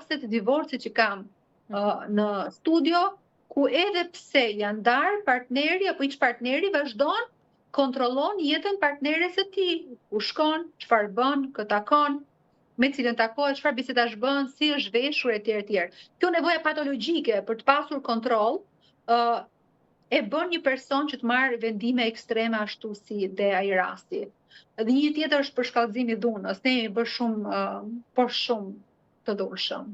rastet e divorcit që kam në studio, ku edhe pse janë ndarë, partneri apo iç partneri vazhdon kontrollon jetën partneres së tij, ku shkon, çfarë bën, kë takon, me cilën takohet, çfarë bisedash bën, si është veshur etj etj. Kjo nevoja patologjike për të pasur kontroll e bën një person që të marrë vendime ekstreme ashtu si dhe ai rasti. Dhe një tjetër është për shkallëzimi i dhunës. Ne jemi bërë shumë të dhunshëm.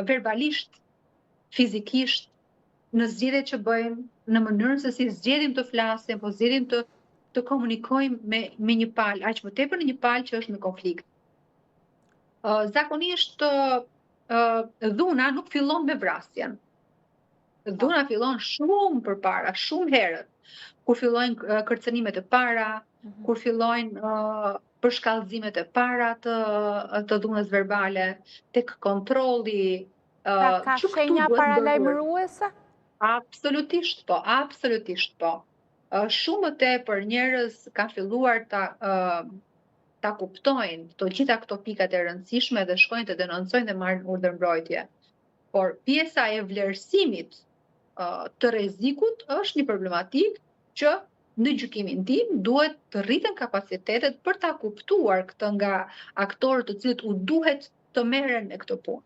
Verbalisht, fizikisht, në zgjedhjet që bëjmë, në mënyrën se si zgjedhim të flasim, po zgjedhim të komunikojmë me një palë, aq më tepër në një palë që është në konflikt. Zakonisht dhuna nuk fillon me vrasjen. Dhuna fillon shumë përpara, shumë herët, kur fillojnë kërcënimet e para, kur fillojnë përshkallëzimet e para të dhunës verbale, tek kontrolli. Pra ka shenja paralajmëruese? Absolutisht po, absolutisht po. Shumë më tepër njerëz kanë filluar ta kuptojnë të gjitha këto pikat e rëndësishme dhe shkojnë të denoncojnë dhe marrin urdhër mbrojtje. Por pjesa e vlerësimit të rrezikut është një problematikë që në gjykimin tim duhet të rriten kapacitetet për ta kuptuar këtë nga aktorët të cilët u duhet të merren me këtë punë.